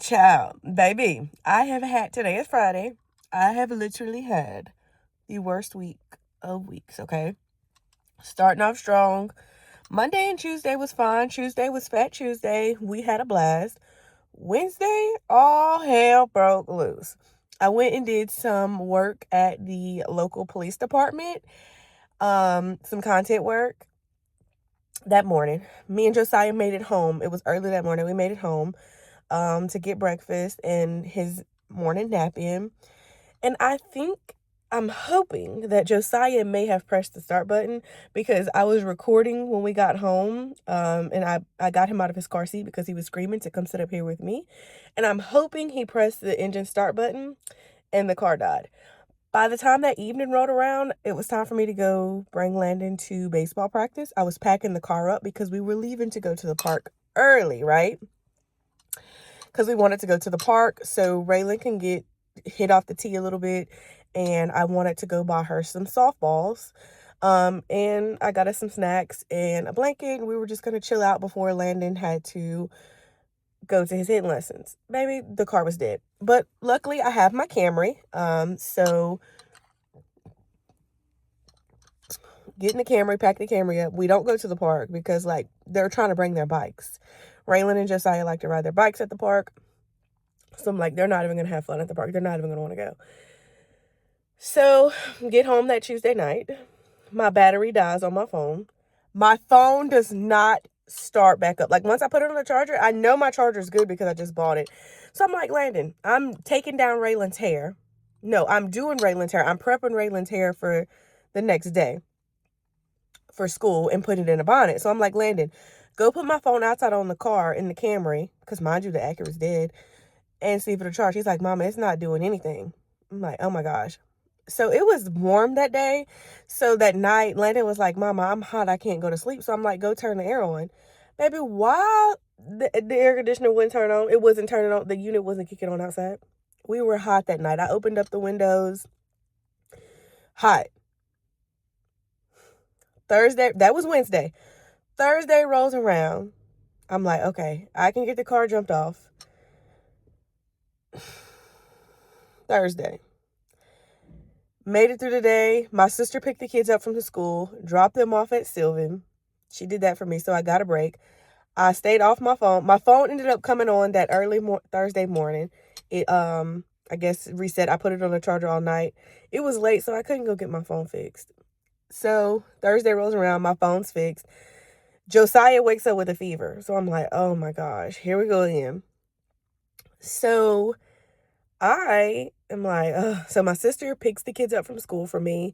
Child, baby, today is Friday. I have literally had the worst week of weeks, okay? Starting off strong. Monday and Tuesday was fine. Tuesday was Fat Tuesday. We had a blast. Wednesday, all hell broke loose. I went and did some work at the local police department, some content work that morning. Me and Josiah made it home. It was early that morning. We made it home to get breakfast and his morning nap in. And I'm hoping that Josiah may have pressed the start button because I was recording when we got home, and I got him out of his car seat because he was screaming to come sit up here with me. And I'm hoping he pressed the engine start button and the car died. By the time that evening rolled around, it was time for me to go bring Landon to baseball practice. I was packing the car up because we were leaving to go to the park early, right? Because we wanted to go to the park so Raylan can get hit off the tee a little bit, and I wanted to go buy her some softballs. And I got us some snacks and a blanket, and we were just going to chill out before Landon had to go to his hitting lessons. Baby, the car was dead. But luckily, I have my Camry, so getting the Camry, packing the Camry up. We don't go to the park because, like, they're trying to bring their bikes. Raylan and Josiah like to ride their bikes at the park. So I'm like, they're not even going to have fun at the park. They're not even going to want to go. So, get home that Tuesday night. My battery dies on my phone. My phone does not start back up. Like, once I put it on the charger, I know my charger is good because I just bought it. So I'm like, Landon, I'm taking down Raylan's hair. No, I'm doing Raylan's hair. I'm prepping Raylan's hair for the next day for school and putting it in a bonnet. So I'm like, Landon, go put my phone outside on the car in the Camry, because mind you, the Acura's dead, and see if it'll charge. He's like, Mama, it's not doing anything. I'm like, oh my gosh. So it was warm that day. So that night, Landon was like, Mama, I'm hot. I can't go to sleep. So I'm like, go turn the air on. Baby, why the air conditioner wouldn't turn on? It wasn't turning on. The unit wasn't kicking on outside. We were hot that night. I opened up the windows. Hot. Thursday, that was Wednesday. Thursday rolls around. I'm like, okay, I can get the car jumped off. Thursday. Made it through the day. My sister picked the kids up from the school, dropped them off at Sylvan. She did that for me, so I got a break. I stayed off my phone. My phone ended up coming on that early Thursday morning. It, I guess, reset. I put it on the charger all night. It was late, so I couldn't go get my phone fixed. So Thursday rolls around, my phone's fixed. Josiah wakes up with a fever. So I'm like, oh my gosh, here we go again. So I am like, ugh. So my sister picks the kids up from school for me,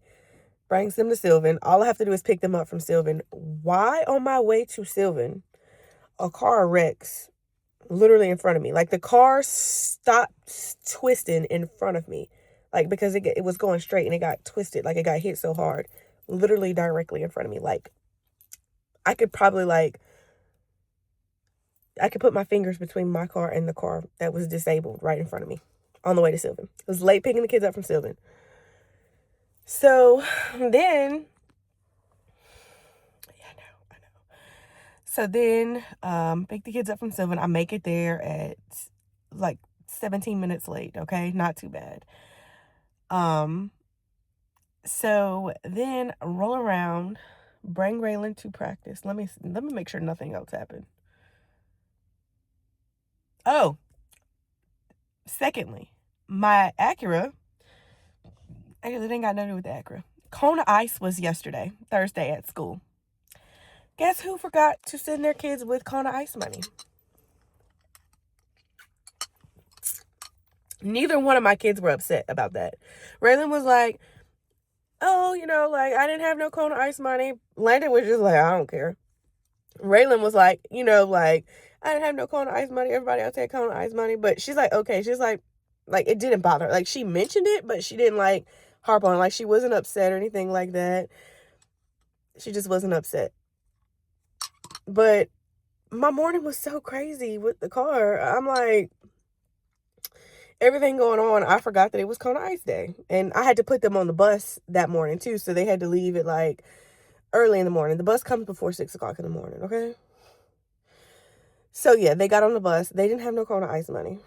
brings them to Sylvan. All I have to do is pick them up from Sylvan. Why on my way to Sylvan, a car wrecks literally in front of me? Like, the car stopped twisting in front of me. Like, because it was going straight and it got twisted. Like, it got hit so hard. Literally directly in front of me. Like, I could probably, I could put my fingers between my car and the car that was disabled right in front of me on the way to Sylvan. It was late picking the kids up from Sylvan. So then, I know. So then, pick the kids up from Sylvan. I make it there at like 17 minutes late. Okay, not too bad. So then roll around, bring Raylan to practice. Let me make sure nothing else happened. Oh, secondly, my Acura, actually, it ain't got nothing to do with the Acura. Kona Ice was yesterday, Thursday at school. Guess who forgot to send their kids with Kona Ice money? Neither one of my kids were upset about that. Raylan was like, oh, like, I didn't have no Kona Ice money. Landon was just like, I don't care. Raylan was like, like, I didn't have no Kona Ice money. Everybody else had Kona Ice money. But she's like, okay. She's like, it didn't bother her. Like, she mentioned it, but she didn't, like, harp on it. Like, she wasn't upset or anything like that. She just wasn't upset. But my morning was so crazy with the car. I'm like, everything going on, I forgot that it was Kona Ice Day. And I had to put them on the bus that morning, too. So they had to leave at, like, early in the morning. The bus comes before 6 o'clock in the morning, okay? So yeah, they got on the bus. They didn't have no Kona Ice money.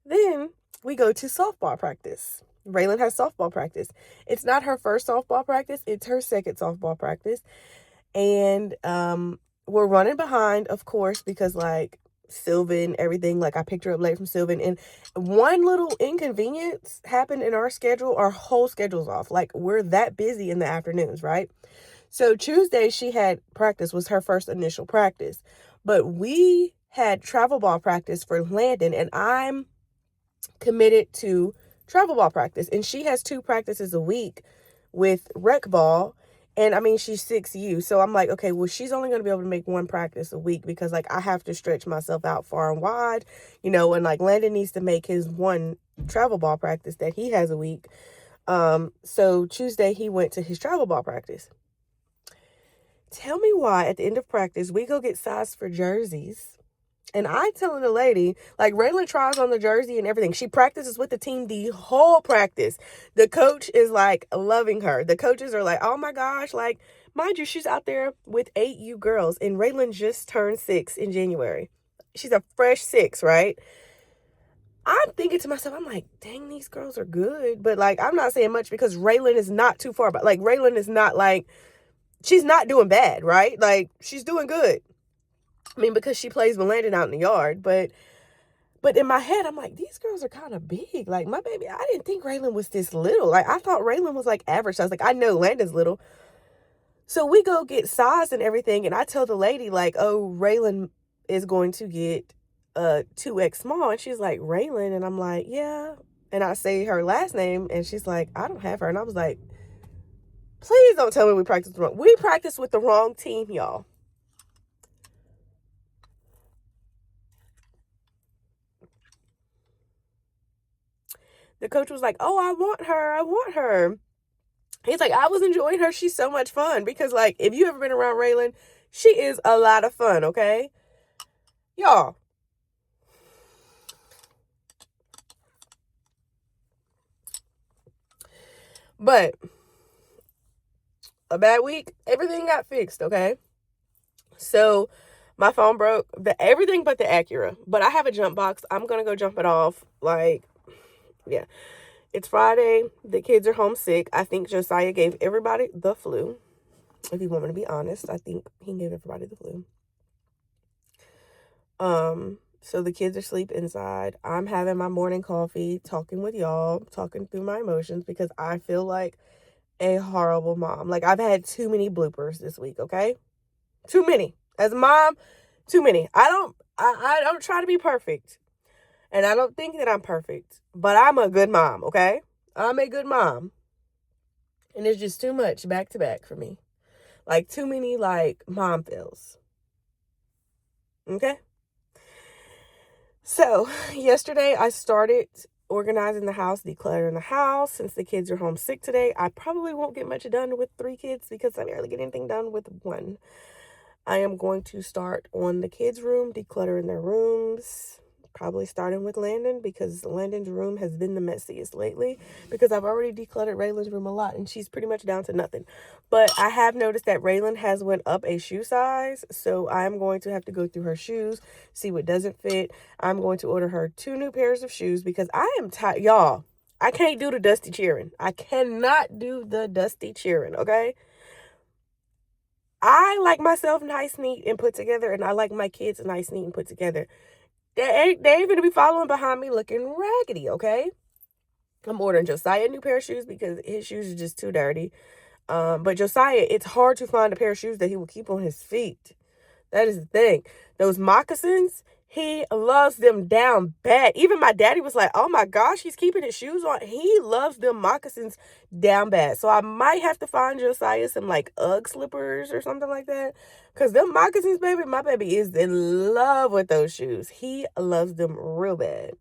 Then we go to softball practice. Raylan has softball practice. It's not her first softball practice. It's her second softball practice. And we're running behind, of course, because like Sylvan, everything, like I picked her up late from Sylvan, and one little inconvenience happened in our schedule. Our whole schedule's off. Like, we're that busy in the afternoons, right? So Tuesday she had practice, was her first initial practice, but we had travel ball practice for Landon, and I'm committed to travel ball practice, and she has 2 practices a week with rec ball. And I mean, she's 6U, so I'm like, okay, well, she's only going to be able to make 1 practice a week because like I have to stretch myself out far and wide, you know, and like Landon needs to make his 1 travel ball practice that he has a week. So Tuesday he went to his travel ball practice. Tell me why at the end of practice we go get size for jerseys. And I telling the lady, like, Raylan tries on the jersey and everything. She practices with the team the whole practice. The coach is, like, loving her. The coaches are like, oh, my gosh. Like, mind you, she's out there with 8U girls. And Raylan just turned 6 in January. She's a fresh 6, right? I'm thinking to myself, I'm like, dang, these girls are good. But, like, I'm not saying much because Raylan is not too far. But, like, Raylan is not, like, she's not doing bad, right? Like, she's doing good. I mean, because she plays with Landon out in the yard, but in my head, I'm like, these girls are kind of big. Like, my baby, I didn't think Raylan was this little. Like, I thought Raylan was, like, average. I was like, I know Landon's little. So we go get size and everything, and I tell the lady, like, oh, Raylan is going to get 2X small. And she's like, Raylan? And I'm like, yeah. And I say her last name, and she's like, I don't have her. And I was like, please don't tell me we practiced wrong. We practiced with the wrong team, y'all. The coach was like, oh, I want her. He's like, I was enjoying her. She's so much fun. Because, like, if you ever been around Raylan, she is a lot of fun, okay? Y'all. But a bad week, everything got fixed, okay? So my phone broke, everything but the Acura. But I have a jump box. I'm going to go jump it off. Like, yeah. It's Friday. The kids are homesick. I think Josiah gave everybody the flu. If you want me to be honest, I think he gave everybody the flu. So the kids are asleep inside. I'm having my morning coffee, talking with y'all, talking through my emotions because I feel like a horrible mom. Like, I've had too many bloopers this week, okay? Too many. As a mom, too many. I don't try to be perfect. And I don't think that I'm perfect. But I'm a good mom, okay? I'm a good mom. And it's just too much back to back for me. Like, too many, like, mom fails. Okay? So, yesterday I started organizing the house, decluttering the house. Since the kids are homesick today, I probably won't get much done with 3 kids because I barely get anything done with 1. I am going to start on the kids' room, decluttering their rooms. Probably starting with Landon because Landon's room has been the messiest lately because I've already decluttered Raylan's room a lot and she's pretty much down to nothing. But I have noticed that Raylan has went up a shoe size, so I'm going to have to go through her shoes, see what doesn't fit. I'm going to order her 2 new pairs of shoes because I am tired. Y'all, I can't do the dusty cheering. I cannot do the dusty cheering, okay? I like myself nice, neat, and put together, and I like my kids nice, neat, and put together. They ain't gonna be following behind me looking raggedy, okay? I'm ordering Josiah a new pair of shoes because his shoes are just too dirty. But Josiah, it's hard to find a pair of shoes that he will keep on his feet. That is the thing. Those moccasins, he loves them down bad. Even my daddy was like, oh my gosh, he's keeping his shoes on. He loves them moccasins down bad. So I might have to find Josiah some like Ugg slippers or something like that. Because them moccasins, baby, my baby is in love with those shoes. He loves them real bad.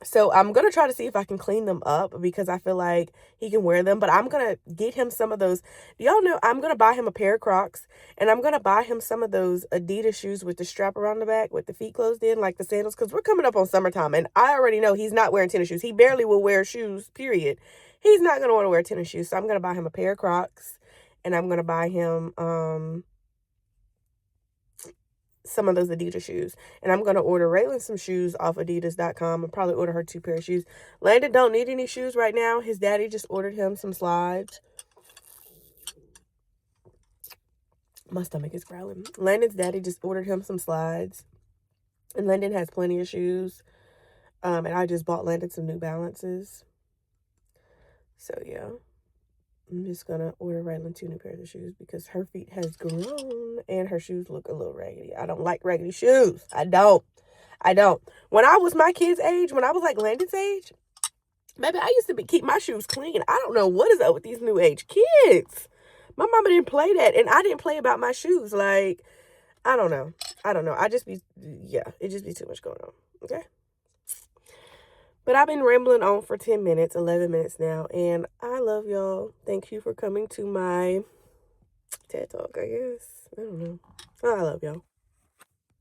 So I'm going to try to see if I can clean them up because I feel like he can wear them. But I'm going to get him some of those. Do y'all know I'm going to buy him a pair of Crocs. And I'm going to buy him some of those Adidas shoes with the strap around the back with the feet closed in, like the sandals. Because we're coming up on summertime. And I already know he's not wearing tennis shoes. He barely will wear shoes, period. He's not going to want to wear tennis shoes. So I'm going to buy him a pair of Crocs. And I'm going to buy him some of those Adidas shoes. And I'm going to order Raylan some shoes off Adidas.com. I'll probably order her 2 pair of shoes. Landon don't need any shoes right now. His daddy just ordered him some slides. My stomach is growling. Landon's daddy just ordered him some slides. And Landon has plenty of shoes. And I just bought Landon some New Balances. So, yeah. I'm just going to order Raylan 2 new pairs of shoes because her feet has grown and her shoes look a little raggedy. I don't like raggedy shoes. I don't. When I was my kid's age, when I was like Landon's age, maybe I used to keep my shoes clean. I don't know what is up with these new age kids. My mama didn't play that, and I didn't play about my shoes. Like, I don't know. I just be, yeah, it just be too much going on. Okay? But I've been rambling on for 10 minutes, 11 minutes now, and I love y'all. Thank you for coming to my TED Talk, I guess. I don't know. I love y'all.